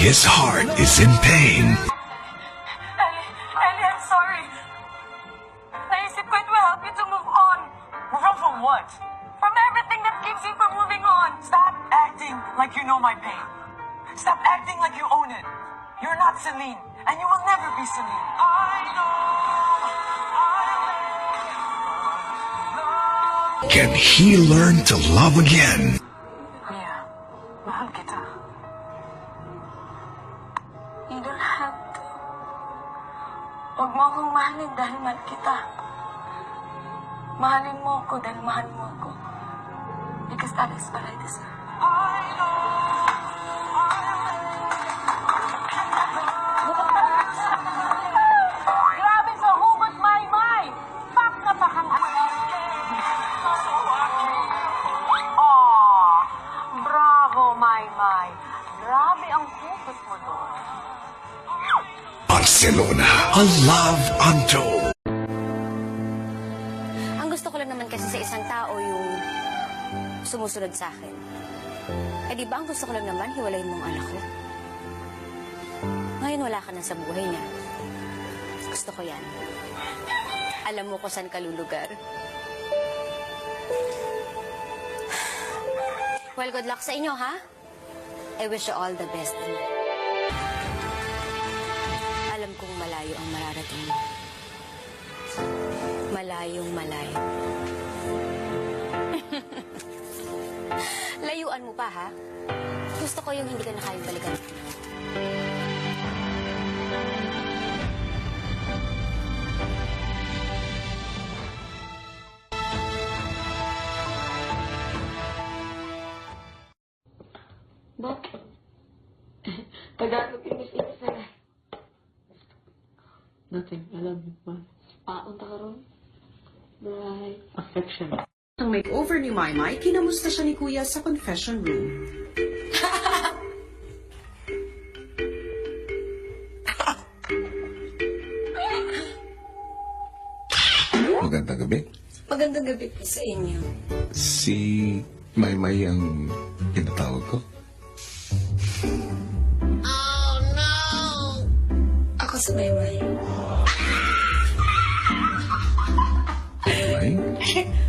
His heart is in pain. Ellie, I'm sorry. Naisip ko it will help you to move on. Move on from what? From everything that keeps you from moving on. Stop acting like you know my pain. Stop acting like you own it. You're not Celine, and you will never be Celine. Can he learn to love again? Mia, mahal kita. You don't have to. Huwag mo akong mahalin dahil mahal kita. Mahalin mo ako dahil mahal mo ako. Because that is what I deserve. Grabe sa hugot, Maymay! Pak na pakang... Oh, bravo, Maymay. Grabe ang hugot mo doon. Barcelona, a love untold. Ang gusto ko lang naman kasi sa isang tao yung sumusunod sa akin. Eh di ba ang gusto ko lang naman, hiwalayin mo ang anak ko? Ngayon wala ka na sa buhay niya. Gusto ko yan. Alam mo kung saan ka lulugar. Well, good luck sa inyo, ha? I wish you all the best. Alam kong malayo ang mararating mo. Malayong malayo. Layuan mo pa, ha? Gusto ko yung hindi ka na kayang balikan. Bok, Tagalog English isa. Nothing. I love you, man. Paunta ka ron? Bye. Affection. Ang makeover ni Maymay, kinamusta siya ni Kuya sa confession room. Magandang gabi. Magandang gabi po sa inyo. Si Maymay ang tinatawag ko. Ako sa Maymay. Maymay?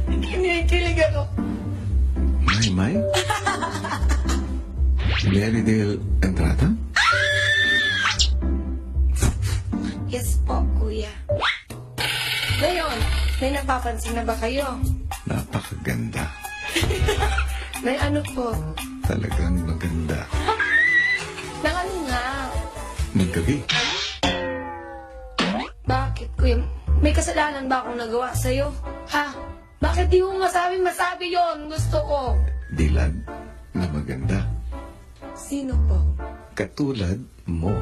Kinikilig ako. Maymay? Marydale Entrata? Yes po, Kuya. Ngayon, may napapansin na ba kayo? Napakaganda. May ano po? Talagang maganda. Nang ano nga? Naggabi. Bakit, Kuya? May kasalanan ba akong nagawa sa'yo? Ha? Bakit di mo masabi yon? Gusto ko. Dilag na maganda. Sino po? Katulad mo.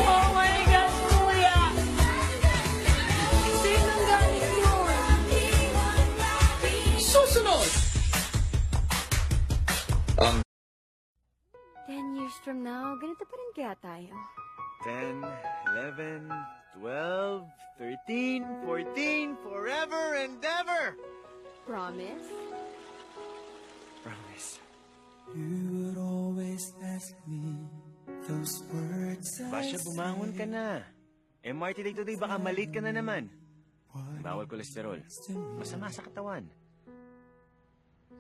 Oh my God, Kuya! Sinong galing yun? Susunod! 10 years from now, ganito pa rin kaya tayo. 10, 11, 12, 13, 14, forever and ever! Promise? Promise. Basha, bumangon ka na. MRT day today, baka malate ka na naman. Bawal kolesterol. Masama sa katawan.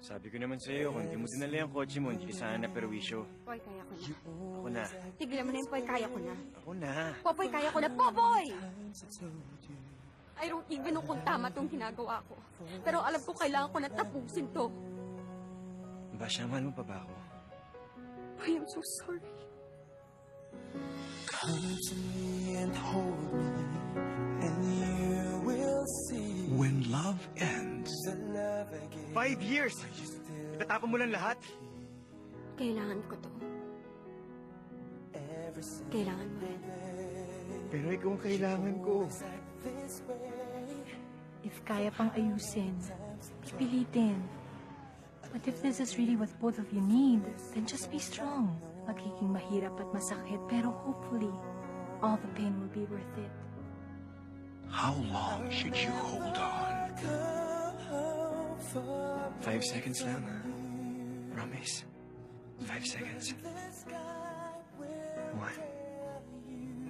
Sabi ko naman sa'yo, kung hindi mo dinala yung kotse mo, hindi ka sana naperwisyo. Poy, kaya ko na. Ako na. Tigilan mo na yung Poy, kaya ko na. Ako na. Popoy, kaya ko na. Popoy! I don't even know kung tama tong ginagawa ko. Pero alam ko kailangan ko na tapusin to. Basha, mahal mo pa ba ako? I am so sorry. When love ends, 5 years! Itatapon mo lang lahat? Kailangan ko to. Kailangan mo rin. Pero ikaw ang kailangan ko. If kaya pang ayusin, pipilitin. But if this is really what both of you need, then just be strong. Magiging mahirap at masakit, pero hopefully, all the pain will be worth it. How long should you hold on? 5 seconds lang. Promise. 5 seconds. 1,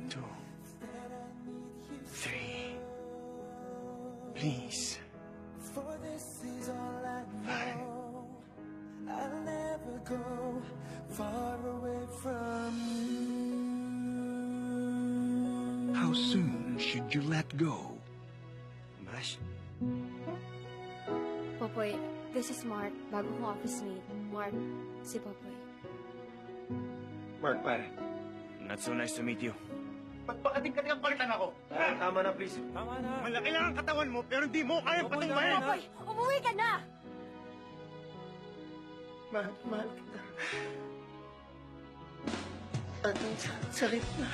2, 3. Please. 5. How soon should you let go? Bash? Popoy, this is Mark, bago kong office mate. Mark, si Popoy. Mark, pare. Not so nice to meet you. Ba't ba kating-kating ang palitan ako? Tama na, please. Tama na. Malaki lang ang katawan mo, pero hindi mo kaya patumbahin. Popoy, umuwi ka na! Mahal kita. Ang sakit na.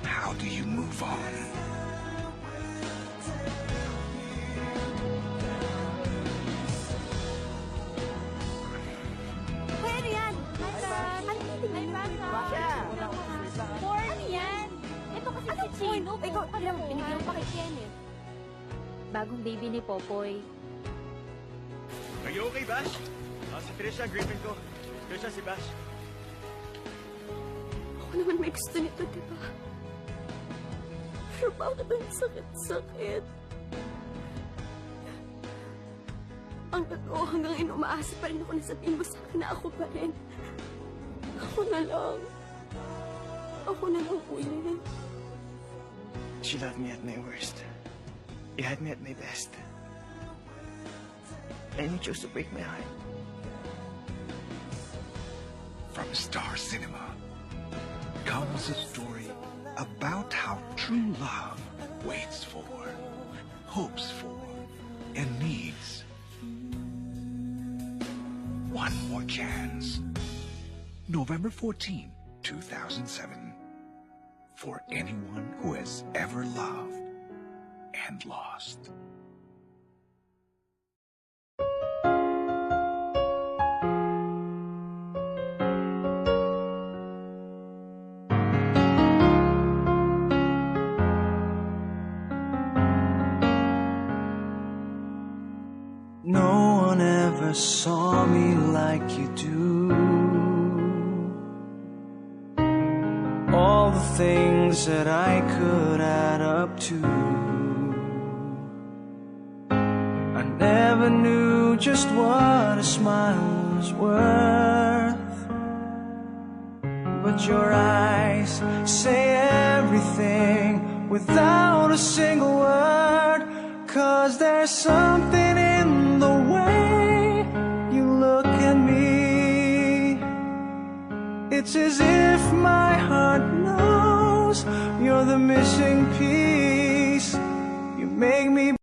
How do you move on? Hoy, ano yan? Hi, Bang! Hi, Bang! Boy, ano yan? Ito kasi si Chino. Ikaw, alam mo, binigyan pa kay Kenneth. Bagong baby ni Popoy. Are you okay, Bash? Si Trisha, girlfriend ko. Trisha, si Bash. Ako naman may gusto nito, di ba? Pero bakit ang sakit-sakit? Ang totoo, hanggang ngayon umaasa pa rin ako na sabihin mo sa akin na ako pa rin. Ako na lang. Ako na lang ulit. She loved me at my worst. You had me at my best. And you chose to break my heart. From Star Cinema comes a story about how true love waits for, hopes for, and needs one more chance. November 14, 2007. For anyone who has ever loved and lost. No one ever saw me like you do. All the things that I could add up to. I never knew just what a smile was worth. But your eyes say everything without a single word. 'Cause there's something in the way you look at me. It's as if my heart knows you're the missing piece. You make me